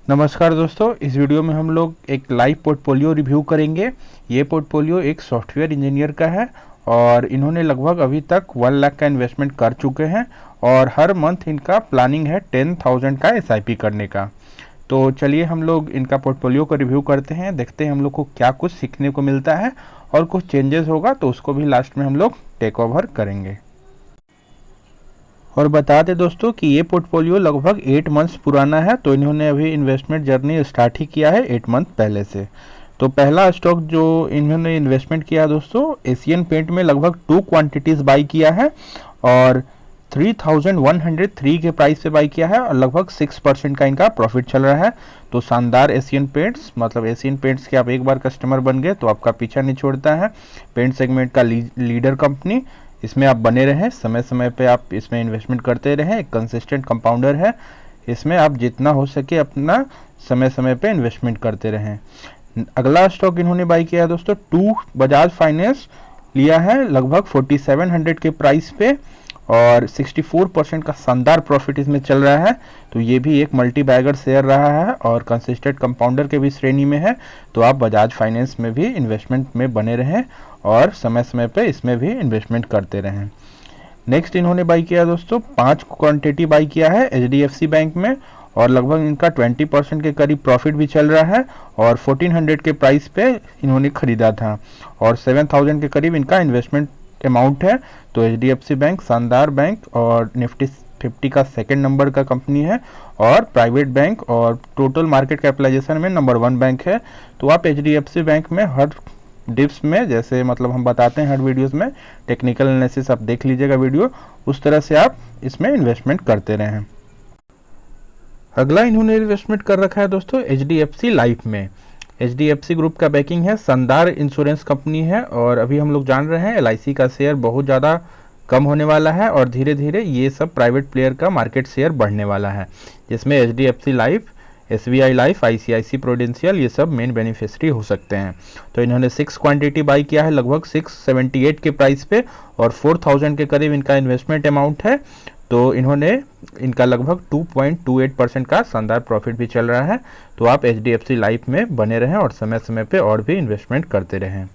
नमस्कार दोस्तों, इस वीडियो में हम लोग एक लाइव पोर्टफोलियो रिव्यू करेंगे। ये पोर्टफोलियो एक सॉफ्टवेयर इंजीनियर का है और इन्होंने लगभग अभी तक 1 लाख का इन्वेस्टमेंट कर चुके हैं और हर मंथ इनका प्लानिंग है 10,000 का एसआईपी करने का। तो चलिए हम लोग इनका पोर्टफोलियो को रिव्यू करते हैं, देखते हैं हम लोग को क्या कुछ सीखने को मिलता है और कुछ चेंजेस होगा तो उसको भी लास्ट में हम लोग टेक ओवर करेंगे। और बता दें दोस्तों कि ये पोर्टफोलियो लगभग 8 मंथ्स पुराना है, तो इन्होंने अभी इन्वेस्टमेंट जर्नी स्टार्ट ही किया है 8 मंथ पहले से। तो पहला स्टॉक जो इन्होंने इन्वेस्टमेंट किया दोस्तों, एशियन पेंट में लगभग 2 क्वांटिटीज बाई किया है और 3103 के प्राइस पे बाई किया है और लगभग 6% का इनका प्रॉफिट चल रहा है। तो शानदार एशियन पेंट्स, मतलब एशियन पेंट्स के आप एक बार कस्टमर बन गए तो आपका पीछा नहीं छोड़ता है। पेंट सेगमेंट का लीडर कंपनी, इसमें आप बने रहें, समय समय पे आप इसमें इन्वेस्टमेंट करते रहें। एक कंसिस्टेंट कंपाउंडर है, इसमें आप जितना हो सके अपना समय समय पे इन्वेस्टमेंट करते रहें। अगला स्टॉक इन्होंने बाई किया है दोस्तों, बजाज फाइनेंस लिया है लगभग 4700 के प्राइस पे और 64% का शानदार प्रॉफिट इसमें चल रहा है। तो ये भी एक मल्टी बैगर शेयर रहा है और कंसिस्टेंट कंपाउंडर के भी श्रेणी में है। तो आप बजाज फाइनेंस में भी इन्वेस्टमेंट में बने रहें और समय समय पे इसमें भी इन्वेस्टमेंट करते रहें। नेक्स्ट इन्होंने बाई किया दोस्तों, 5 क्वांटिटी बाई किया है एचडीएफसी बैंक में और लगभग इनका 20% के करीब प्रॉफिट भी चल रहा है और 1400 के प्राइस पे इन्होंने खरीदा था और 7000 के करीब इनका इन्वेस्टमेंट अमाउंट है। तो एचडीएफसी बैंक शानदार बैंक और निफ्टी 50 का सेकंड नंबर का कंपनी है और प्राइवेट बैंक और टोटल मार्केट कैपिटलाइजेशन में नंबर 1 बैंक है। तो आप एचडीएफसी बैंक में हर डिप्स में, जैसे मतलब हम बताते हैं हर वीडियोस में, टेक्निकल एनालिसिस आप देख लीजिएगा वीडियो, उस तरह से आप इसमें इन्वेस्टमेंट करते रहें। अगला इन्होंने इन्वेस्टमेंट कर रखा है दोस्तों एचडीएफसी लाइफ में। एचडीएफसी ग्रुप का बैकिंग है, शानदार इंश्योरेंस कंपनी है और अभी हम लोग जान रहे हैं एलआईसी का शेयर बहुत ज़्यादा कम होने वाला है और धीरे धीरे ये सब प्राइवेट प्लेयर का मार्केट शेयर बढ़ने वाला है, जिसमें HDFC life, SBI life, ICICI prudential ये सब मेन बेनिफिशियरी हो सकते हैं। तो इन्होंने 6 क्वांटिटी बाई किया है लगभग 678 के प्राइस पे और 4000 के करीब इनका इन्वेस्टमेंट अमाउंट है। तो इन्होंने इनका लगभग 2.28% का शानदार प्रॉफिट भी चल रहा है। तो आप एचडीएफसी लाइफ में बने रहें और समय समय पे और भी इन्वेस्टमेंट करते रहें।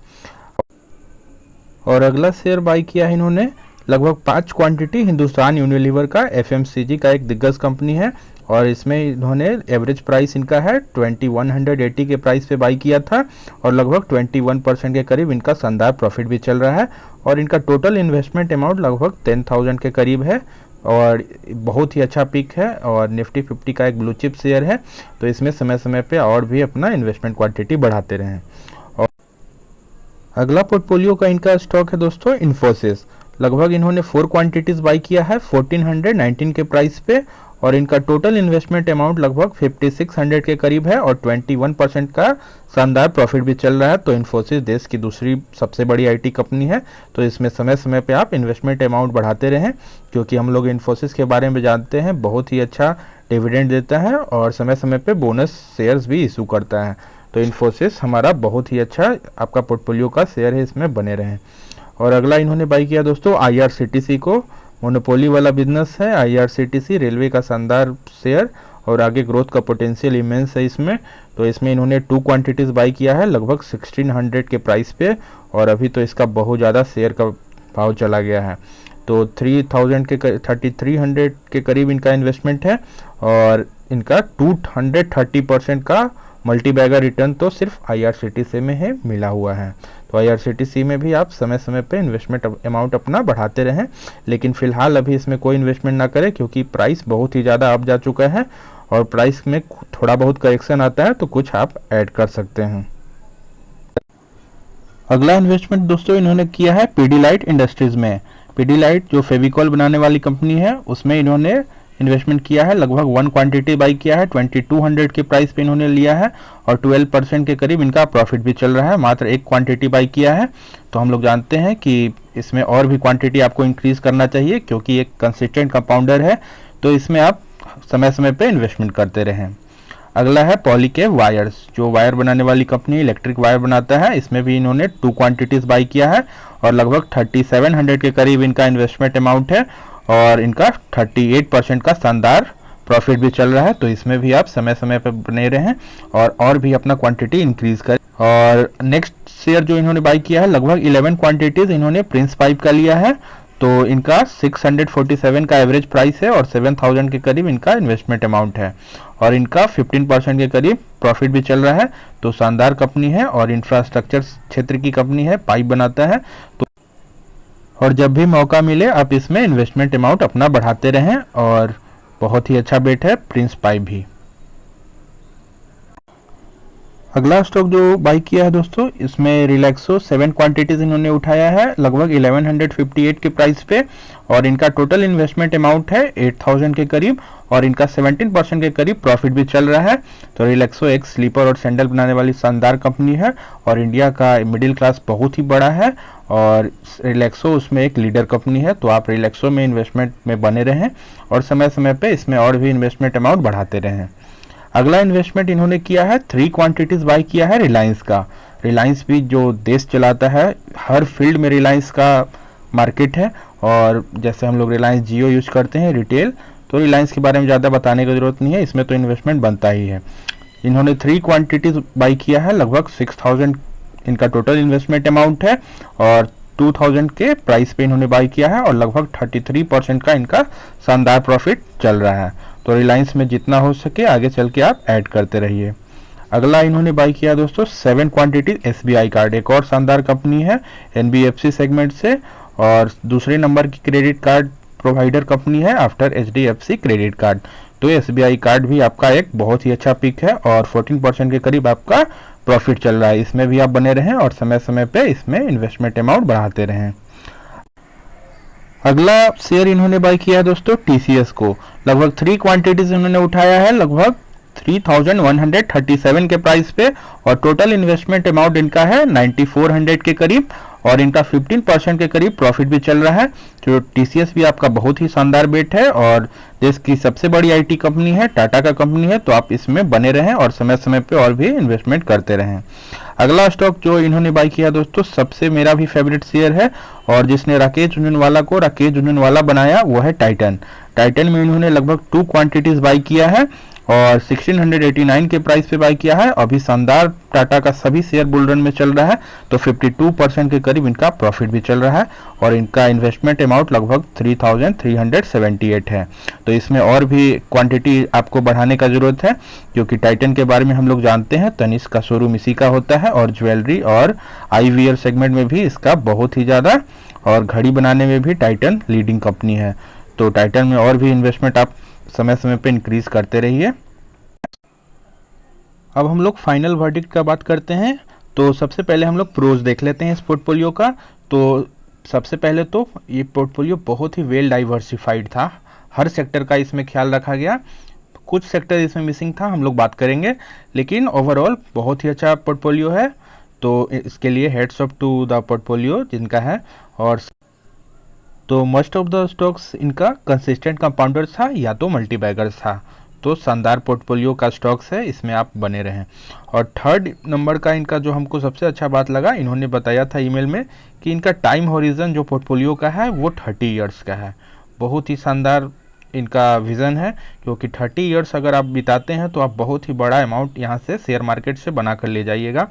और अगला शेयर बाई किया है इन्होंने लगभग 5 क्वांटिटी हिंदुस्तान यूनिलीवर का, एफएमसीजी का एक दिग्गज कंपनी है और इसमें इन्होंने एवरेज प्राइस इनका है 2180 के प्राइस पे बाई किया था और लगभग 21% के करीब इनका शानदार प्रॉफिट भी चल रहा है और इनका टोटल इन्वेस्टमेंट अमाउंट लगभग 10,000 के करीब है और बहुत ही अच्छा पिक है और निफ्टी 50 का एक ब्लू चिप शेयर है। तो इसमें समय समय पे और भी अपना इन्वेस्टमेंट क्वांटिटी बढ़ाते रहें। और अगला पोर्टफोलियो का इनका स्टॉक है दोस्तों इन्फोसिस। लगभग इन्होंने 4 क्वांटिटीज बाई किया है 1419 के प्राइस पे और इनका टोटल इन्वेस्टमेंट अमाउंट लगभग 5600 के करीब है और 21% का शानदार प्रॉफिट भी चल रहा है। तो इन्फोसिस देश की दूसरी सबसे बड़ी आईटी कंपनी है। तो इसमें समय समय पे आप इन्वेस्टमेंट अमाउंट बढ़ाते रहें, क्योंकि हम लोग इन्फोसिस के बारे में जानते हैं बहुत ही अच्छा डिविडेंड देता है और समय समय पे बोनस शेयर्स भी इशू करता है। तो इन्फोसिस हमारा बहुत ही अच्छा आपका पोर्टफोलियो का शेयर है, इसमें बने रहें। और अगला इन्होंने बाई किया दोस्तों आईआरसीटीसी को, मोनोपोली वाला बिजनेस है आईआरसीटीसी, रेलवे का शानदार शेयर और आगे ग्रोथ का पोटेंशियल इमेंस है इसमें। तो इसमें इन्होंने 2 क्वांटिटीज बाई किया है लगभग 1600 के प्राइस पे और अभी तो इसका बहुत ज़्यादा शेयर का भाव चला गया है। तो 3300 के करीब इनका इन्वेस्टमेंट है और इनका 230% का मल्टी बैगर रिटर्न तो सिर्फ आईआरसीटीसी में है मिला हुआ है। तो आईआरसीटीसी में भी आप समय समय पे इन्वेस्टमेंट अमाउंट अपना बढ़ाते रहें, लेकिन फिलहाल अभी इसमें कोई इन्वेस्टमेंट ना करें क्योंकि प्राइस बहुत ही ज़्यादा अप जा चुका है और प्राइस में थोड़ा बहुत करेक्शन आता है तो कुछ आप ऐड कर सकते हैं। अगला इन्वेस्टमेंट दोस्तों इन्होंने किया है पीडीलाइट इंडस्ट्रीज में। पीडीलाइट जो फेविकॉल बनाने वाली कंपनी है उसमें इन्होंने इन्वेस्टमेंट किया है लगभग 1 क्वांटिटी बाई किया है 2200 के प्राइस पे इन्होंने लिया है और 12% के करीब इनका प्रॉफिट भी चल रहा है। मात्र 1 क्वांटिटी बाई किया है। तो हम लोग जानते हैं कि इसमें और भी क्वांटिटी आपको इंक्रीज करना चाहिए क्योंकि एक कंसिस्टेंट कंपाउंडर है। तो इसमें आप समय समय पे इन्वेस्टमेंट करते रहें। अगला है पॉलीकेब वायर्स, जो वायर बनाने वाली कंपनी इलेक्ट्रिक वायर बनाता है। इसमें भी इन्होंने 2 क्वांटिटीज बाई किया है और लगभग 3700 के करीब इनका इन्वेस्टमेंट अमाउंट है और इनका 38% का शानदार प्रॉफिट भी चल रहा है, तो इसमें भी आप समय समय पर बने रहें और भी अपना क्वांटिटी इंक्रीज करें। और नेक्स्ट शेयर जो इन्होंने बाई किया है, लगभग 11 क्वांटिटीज इन्होंने प्रिंस पाइप का लिया है। तो इनका 647 का एवरेज प्राइस है और 7000 के करीब इनका इन्वेस्टमेंट अमाउंट है और इनका 15% के करीब प्रॉफिट भी चल रहा है। तो शानदार कंपनी है और इंफ्रास्ट्रक्चर क्षेत्र की कंपनी है, पाइप बनाता है। तो और जब भी मौका मिले आप इसमें इन्वेस्टमेंट अमाउंट अपना बढ़ाते रहें और बहुत ही अच्छा बेट है प्रिंस पाइप भी। अगला स्टॉक जो बाई किया है दोस्तों, इसमें रिलैक्सो 7 क्वांटिटीज इन्होंने उठाया है लगभग 1158 के प्राइस पे और इनका टोटल इन्वेस्टमेंट अमाउंट है 8000 के करीब और इनका 17% के करीब प्रॉफिट भी चल रहा है। तो रिलैक्सो एक स्लीपर और सैंडल बनाने वाली शानदार कंपनी है और इंडिया का मिडिल क्लास बहुत ही बड़ा है और रिलैक्सो उसमें एक लीडर कंपनी है। तो आप रिलैक्सो में इन्वेस्टमेंट में बने रहें और समय समय पे इसमें और भी इन्वेस्टमेंट अमाउंट बढ़ाते रहें। अगला इन्वेस्टमेंट इन्होंने किया है 3 क्वांटिटीज बाई किया है रिलायंस का। रिलायंस भी जो देश चलाता है, हर फील्ड में रिलायंस का मार्केट है और जैसे हम लोग रिलायंस जियो यूज करते हैं रिटेल, तो रिलायंस के बारे में ज़्यादा बताने की जरूरत नहीं है, इसमें तो इन्वेस्टमेंट बनता ही है। इन्होंने 3 क्वांटिटीज बाई किया है, लगभग 6000 इनका टोटल इन्वेस्टमेंट अमाउंट है और 2000 के प्राइस पे इन्होंने बाई किया है और लगभग 33% का इनका शानदार प्रॉफिट चल रहा है। तो रिलायंस में जितना हो सके आगे चल के आप ऐड करते रहिए। अगला इन्होंने बाई किया दोस्तों 7 क्वांटिटी SBI कार्ड, एक और शानदार कंपनी है NBFC सेगमेंट से और दूसरे नंबर की क्रेडिट कार्ड प्रोवाइडर कंपनी है आफ्टर HDFC क्रेडिट कार्ड। तो SBI कार्ड भी आपका एक बहुत ही अच्छा पिक है और 14% के करीब आपका प्रॉफिट चल रहा है। इसमें भी आप बने रहें और समय समय पे इसमें इन्वेस्टमेंट अमाउंट बढ़ाते रहें। अगला शेयर इन्होंने बाई किया है दोस्तों TCS को, लगभग 3 क्वांटिटीज इन्होंने उठाया है लगभग 3137 के प्राइस पे और टोटल इन्वेस्टमेंट अमाउंट इनका है 9400 के करीब और इनका 15% के करीब प्रॉफिट भी चल रहा है। तो TCS भी आपका बहुत ही शानदार बेट है और देश की सबसे बड़ी IT कंपनी है, टाटा का कंपनी है। तो आप इसमें बने रहें और समय समय पे और भी इन्वेस्टमेंट करते रहें। अगला स्टॉक जो इन्होंने बाई किया दोस्तों, सबसे मेरा भी फेवरेट शेयर है और जिसने राकेश झुनझुनवाला को राकेश झुनझुनवाला बनाया वो है टाइटन। टाइटन में इन्होंने लगभग 2 क्वांटिटीज बाई किया है और 1689 के प्राइस पे बाई किया है। अभी शानदार टाटा का सभी शेयर बुल रन में चल रहा है, तो 52% के करीब इनका प्रॉफिट भी चल रहा है और इनका इन्वेस्टमेंट अमाउंट लगभग 3378 है। तो इसमें और भी क्वांटिटी आपको बढ़ाने का जरूरत है क्योंकि टाइटन के बारे में हम लोग जानते हैं, तनिष्क का शोरूम इसी का होता है और ज्वेलरी और IVR सेगमेंट में भी इसका बहुत ही ज़्यादा और घड़ी बनाने में भी टाइटन लीडिंग कंपनी है। तो टाइटन में और भी इन्वेस्टमेंट आप समय समय पे इंक्रीज करते रहिए। अब हम लोग फाइनल वर्डिक्ट का बात करते हैं। तो सबसे पहले हम लोग प्रोज देख लेते हैं इस पोर्टफोलियो का। तो सबसे पहले तो ये पोर्टफोलियो बहुत ही वेल डाइवर्सिफाइड था, हर सेक्टर का इसमें ख्याल रखा गया। कुछ सेक्टर इसमें मिसिंग था, हम लोग बात करेंगे, लेकिन ओवरऑल बहुत ही अच्छा पोर्टफोलियो है। तो इसके लिए heads off to the portfolio जिनका है। और तो मोस्ट ऑफ द स्टॉक्स इनका कंसिस्टेंट कंपाउंडर्स था या तो मल्टीबैगर्स था। तो शानदार पोर्टफोलियो का स्टॉक्स है, इसमें आप बने रहें। और थर्ड नंबर का इनका जो हमको सबसे अच्छा बात लगा, इन्होंने बताया था ईमेल में कि इनका टाइम होरिजन जो पोर्टफोलियो का है वो 30 ईयर्स का है। बहुत ही शानदार इनका विज़न है क्योंकि 30 ईयर्स अगर आप बिताते हैं तो आप बहुत ही बड़ा अमाउंट यहाँ से शेयर मार्केट से बना कर ले जाइएगा,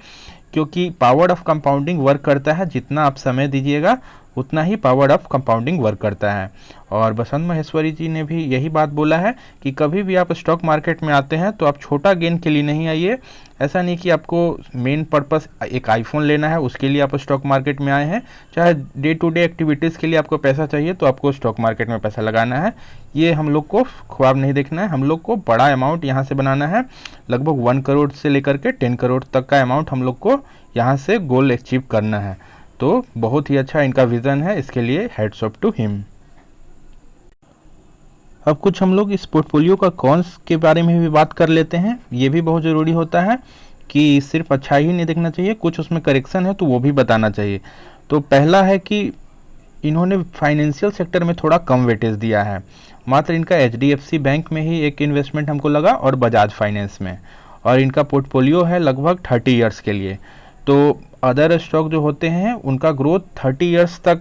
क्योंकि पावर ऑफ कंपाउंडिंग वर्क करता है। जितना आप समय दीजिएगा उतना ही पावर ऑफ कंपाउंडिंग वर्क करता है। और बसंत महेश्वरी जी ने भी यही बात बोला है कि कभी भी आप स्टॉक मार्केट में आते हैं तो आप छोटा गेन के लिए नहीं आइए। ऐसा नहीं कि आपको मेन पर्पस एक आईफोन लेना है उसके लिए आप स्टॉक मार्केट में आए हैं, चाहे डे टू डे एक्टिविटीज़ के लिए आपको पैसा चाहिए तो आपको स्टॉक मार्केट में पैसा लगाना है। ये हम लोग को ख्वाब नहीं देखना है, हम लोग को बड़ा अमाउंट यहाँ से बनाना है। लगभग 1 करोड़ से लेकर के 10 करोड़ तक का अमाउंट हम लोग को यहाँ से गोल अचीव करना है। तो बहुत ही अच्छा इनका विजन है, इसके लिए हेड्स ऑफ टू हिम। अब कुछ हम लोग इस पोर्टफोलियो का कॉन्स के बारे में भी बात कर लेते हैं। ये भी बहुत ज़रूरी होता है कि सिर्फ अच्छा ही नहीं देखना चाहिए, कुछ उसमें करेक्शन है तो वो भी बताना चाहिए। तो पहला है कि इन्होंने फाइनेंशियल सेक्टर में थोड़ा कम वेटेज दिया है। मात्र इनका HDFC बैंक में ही एक इन्वेस्टमेंट हमको लगा और बजाज फाइनेंस में, और इनका पोर्टफोलियो है लगभग 30 ईयर्स के लिए। तो अदर स्टॉक जो होते हैं उनका ग्रोथ 30 ईयर्स तक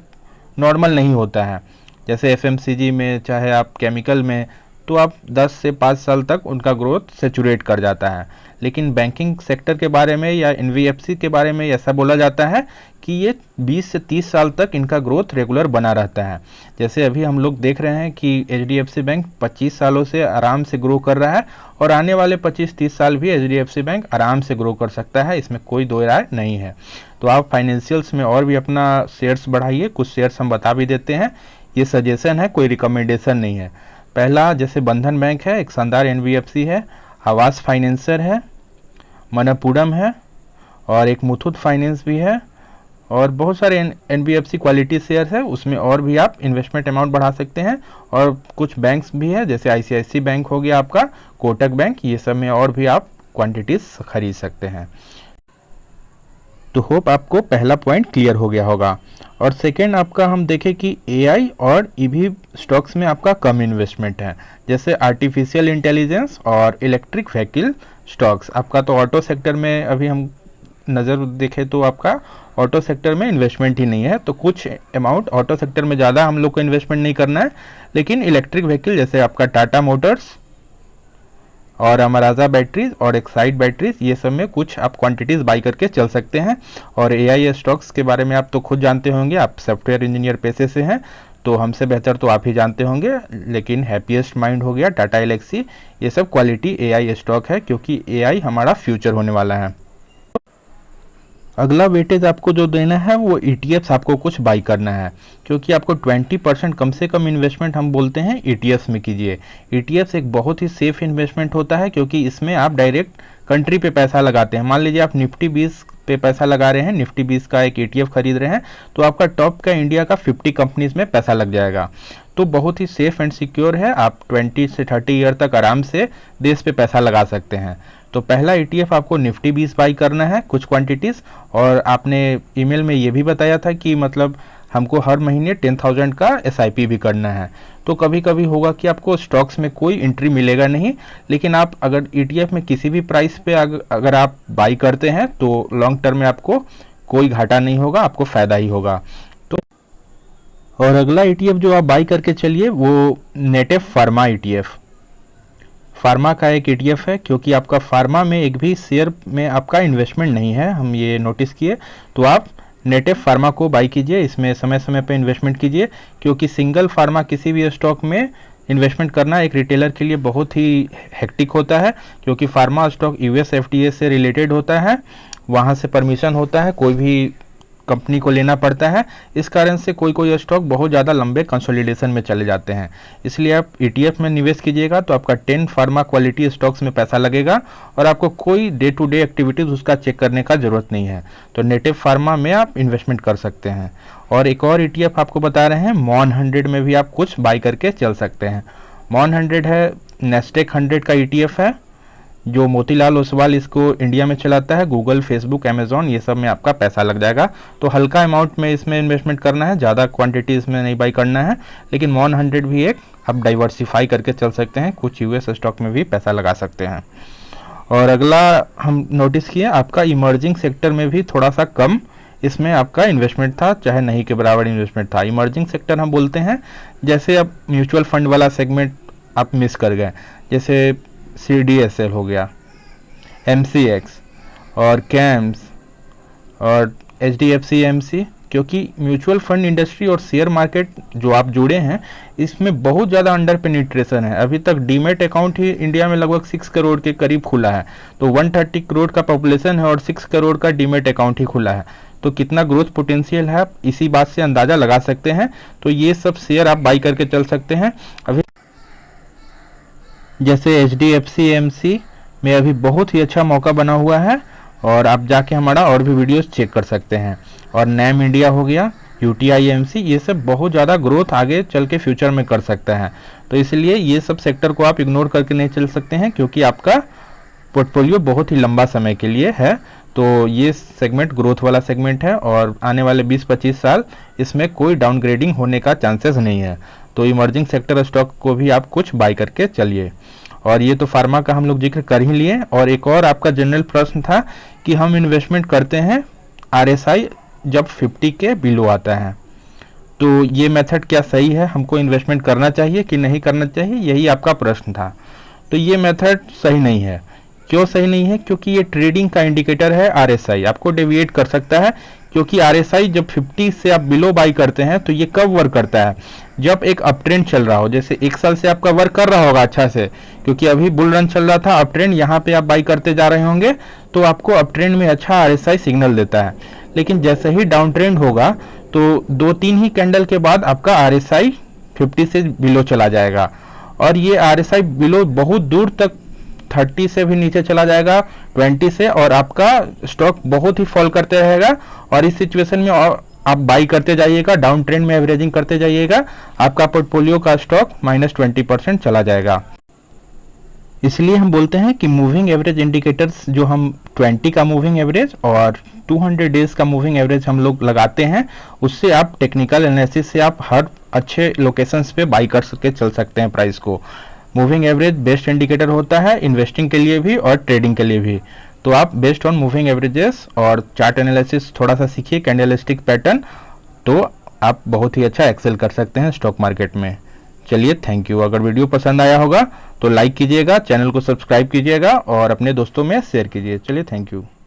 नॉर्मल नहीं होता है, जैसे FMCG में चाहे आप केमिकल में तो आप 10 से 5 साल तक उनका ग्रोथ सेचुरेट कर जाता है। लेकिन बैंकिंग सेक्टर के बारे में या एनबीएफसी के बारे में ऐसा बोला जाता है कि ये 20 से 30 साल तक इनका ग्रोथ रेगुलर बना रहता है। जैसे अभी हम लोग देख रहे हैं कि एचडीएफसी बैंक 25 सालों से आराम से ग्रो कर रहा है और आने वाले 25-30 साल भी एचडीएफसी बैंक आराम से ग्रो कर सकता है, इसमें कोई दो राय नहीं है। तो आप फाइनेंशियल्स में और भी अपना शेयर्स बढ़ाइए। कुछ शेयर्स हम बता भी देते हैं, ये सजेशन है, कोई रिकमेंडेशन नहीं है। पहला जैसे बंधन बैंक है, एक शानदार एनबीएफसी है, आवास फाइनेंसर है, मनप्पुरम है और एक मुथूट फाइनेंस भी है और बहुत सारे एनबीएफसी क्वालिटी शेयर है, उसमें और भी आप इन्वेस्टमेंट अमाउंट बढ़ा सकते हैं। और कुछ बैंक्स भी है जैसे आईसीआईसी बैंक हो गया आपका, कोटक बैंक, ये सब में और भी आप क्वांटिटीज खरीद सकते हैं। तो होप आपको पहला पॉइंट क्लियर हो गया होगा। और सेकेंड आपका हम देखें कि एआई और ईवी स्टॉक्स में आपका कम इन्वेस्टमेंट है, जैसे आर्टिफिशियल इंटेलिजेंस और इलेक्ट्रिक व्हीकल स्टॉक्स। आपका तो ऑटो सेक्टर में अभी हम नज़र देखें तो आपका ऑटो सेक्टर में इन्वेस्टमेंट ही नहीं है, तो कुछ अमाउंट ऑटो सेक्टर में ज़्यादा हम लोग को इन्वेस्टमेंट नहीं करना है। लेकिन इलेक्ट्रिक व्हीकल जैसे आपका टाटा मोटर्स और अमराजा बैटरीज और एक्साइड बैटरीज, ये सब में कुछ आप क्वांटिटीज बाई करके चल सकते हैं। और एआई स्टॉक्स के बारे में आप तो खुद जानते होंगे, आप सॉफ्टवेयर इंजीनियर पेशे से हैं तो हमसे बेहतर तो आप ही जानते होंगे। लेकिन हैप्पीएस्ट माइंड हो गया, टाटा एलेक्सी, ये सब क्वालिटी एआई स्टॉक है क्योंकि एआई हमारा फ्यूचर होने वाला है। अगला वेटेज आपको जो देना है वो ईटीएफ्स आपको कुछ बाई करना है, क्योंकि आपको 20% कम से कम इन्वेस्टमेंट हम बोलते हैं ईटीएफ्स में कीजिए। ईटीएफ्स एक बहुत ही सेफ इन्वेस्टमेंट होता है क्योंकि इसमें आप डायरेक्ट कंट्री पे पैसा लगाते हैं। मान लीजिए आप निफ्टी 20 पे पैसा लगा रहे हैं, निफ्टी 20 का एक ईटीएफ खरीद रहे हैं, तो आपका टॉप का इंडिया का 50 कंपनीज में पैसा लग जाएगा। तो बहुत ही सेफ एंड सिक्योर है, आप 20 से 30 ईयर तक आराम से देश पे पैसा लगा सकते हैं। तो पहला ईटीएफ आपको निफ्टी 20 बाई करना है, कुछ क्वांटिटीज। और आपने ईमेल में ये भी बताया था कि मतलब हमको हर महीने 10,000 का एसआईपी भी करना है। तो कभी कभी होगा कि आपको स्टॉक्स में कोई एंट्री मिलेगा नहीं, लेकिन आप अगर ईटीएफ में किसी भी प्राइस पे अगर आप बाई करते हैं तो लॉन्ग टर्म में आपको कोई घाटा नहीं होगा, आपको फायदा ही होगा। तो और अगला ईटीएफ जो आप बाई करके चलिए वो नेटिव फार्मा ईटीएफ, फार्मा का एक ईटीएफ है, क्योंकि आपका फार्मा में एक भी शेयर में आपका इन्वेस्टमेंट नहीं है, हम ये नोटिस किए। तो आप नेटिव फार्मा को बाई कीजिए, इसमें समय समय पे इन्वेस्टमेंट कीजिए, क्योंकि सिंगल फार्मा किसी भी स्टॉक में इन्वेस्टमेंट करना एक रिटेलर के लिए बहुत ही हेक्टिक होता है, क्योंकि फार्मा स्टॉक यूएस एफडीए से रिलेटेड होता है, वहाँ से परमिशन होता है, कोई भी कंपनी को लेना पड़ता है। इस कारण से कोई कोई स्टॉक बहुत ज़्यादा लंबे कंसोलिडेशन में चले जाते हैं। इसलिए आप ईटीएफ में निवेश कीजिएगा तो आपका 10 फार्मा क्वालिटी स्टॉक्स में पैसा लगेगा और आपको कोई डे टू डे एक्टिविटीज़ उसका चेक करने का ज़रूरत नहीं है। तो नेटिव फार्मा में आप इन्वेस्टमेंट कर सकते हैं। और एक और ईटीएफ आपको बता रहे हैं, मॉन 100 में भी आप कुछ बाई करके चल सकते हैं। मॉन 100 है नेस्टेक 100 का ईटीएफ है, जो मोतीलाल ओसवाल इसको इंडिया में चलाता है। गूगल, फेसबुक, अमेजॉन, ये सब में आपका पैसा लग जाएगा। तो हल्का अमाउंट में इसमें इन्वेस्टमेंट करना है, ज़्यादा क्वांटिटी इसमें नहीं बाई करना है। लेकिन मॉन 100 भी एक आप डाइवर्सिफाई करके चल सकते हैं, कुछ यूएस स्टॉक में भी पैसा लगा सकते हैं। और अगला हम नोटिस किए आपका इमर्जिंग सेक्टर में भी थोड़ा सा कम इसमें आपका इन्वेस्टमेंट था, चाहे नहीं के बराबर इन्वेस्टमेंट था। इमर्जिंग सेक्टर हम बोलते हैं जैसे अब म्यूचुअल फंड वाला सेगमेंट आप मिस कर गए, जैसे CDSL हो गया, MCX और कैम्स और HDFC AMC, क्योंकि म्यूचुअल फंड इंडस्ट्री और शेयर मार्केट जो आप जुड़े हैं इसमें बहुत ज़्यादा अंडर पेनिट्रेशन है। अभी तक डीमेट अकाउंट ही इंडिया में लगभग 6 करोड़ के करीब खुला है। तो 130 करोड़ का पॉपुलेशन है और 6 करोड़ का डीमेट अकाउंट ही खुला है, तो कितना ग्रोथ पोटेंशियल है आप इसी बात से अंदाज़ा लगा सकते हैं। तो ये सब शेयर आप बाई करके चल सकते हैं। अभी जैसे HDFC AMC में अभी बहुत ही अच्छा मौका बना हुआ है और आप जाके हमारा और भी वीडियोस चेक कर सकते हैं। और नैम इंडिया हो गया, UTI AMC, ये सब बहुत ज़्यादा ग्रोथ आगे चल के फ्यूचर में कर सकता है। तो इसलिए ये सब सेक्टर को आप इग्नोर करके नहीं चल सकते हैं, क्योंकि आपका पोर्टफोलियो बहुत ही लंबा समय के लिए है। तो ये सेगमेंट ग्रोथ वाला सेगमेंट है और आने वाले 20-25 साल इसमें कोई डाउनग्रेडिंग होने का चांसेस नहीं है। तो इमर्जिंग सेक्टर स्टॉक को भी आप कुछ बाई करके चलिए। और ये तो फार्मा का हम लोग जिक्र कर ही लिए। और एक और आपका जनरल प्रश्न था कि हम इन्वेस्टमेंट करते हैं RSI जब 50 के बिलो आता है। तो ये मेथड क्या सही है, हमको इन्वेस्टमेंट करना चाहिए कि नहीं करना चाहिए, यही आपका प्रश्न था। तो ये मेथड सही नहीं है। क्यों सही नहीं है? क्योंकि ये ट्रेडिंग का इंडिकेटर है। आरएसआई आपको डेविएट कर सकता है, क्योंकि आरएसआई जब 50 से आप बिलो बाई करते हैं तो ये कब वर्क करता है? जब एक अप ट्रेंड चल रहा हो। जैसे 1 साल से आपका वर्क कर रहा होगा अच्छा से, क्योंकि अभी बुल रन चल रहा था, अप ट्रेंड, यहाँ पे आप बाई करते जा रहे होंगे, तो आपको अप ट्रेंड में अच्छा आरएसआई सिग्नल देता है। लेकिन जैसे ही डाउन ट्रेंड होगा तो 2-3 ही कैंडल के बाद आपका आरएसआई 50 से बिलो चला जाएगा, और ये आरएसआई बिलो बहुत दूर तक 30 से भी नीचे चला जाएगा, 20 से, और आपका स्टॉक बहुत ही फॉल करते रहेगा। और इस सिचुएशन में आप बाई करते जाइएगा, डाउन ट्रेंड में एवरेजिंग करते जाइएगा, आपका पोर्टफोलियो का स्टॉक -20% चला जाएगा। इसलिए हम बोलते हैं कि मूविंग एवरेज इंडिकेटर्स जो हम 20 का मूविंग एवरेज और 200 डेज का मूविंग एवरेज हम लोग लगाते हैं, उससे आप टेक्निकल एनालिसिस से आप हर अच्छे लोकेशंस पे बाई कर के चल सकते हैं प्राइस को। मूविंग एवरेज बेस्ट इंडिकेटर होता है इन्वेस्टिंग के लिए भी और ट्रेडिंग के लिए भी। तो आप बेस्ड ऑन मूविंग एवरेजेस और चार्ट एनालिसिस थोड़ा सा सीखिए, कैंडलस्टिक पैटर्न, तो आप बहुत ही अच्छा एक्सेल कर सकते हैं स्टॉक मार्केट में। चलिए, थैंक यू। अगर वीडियो पसंद आया होगा तो लाइक कीजिएगा, चैनल को सब्सक्राइब कीजिएगा और अपने दोस्तों में शेयर कीजिए। चलिए, थैंक यू।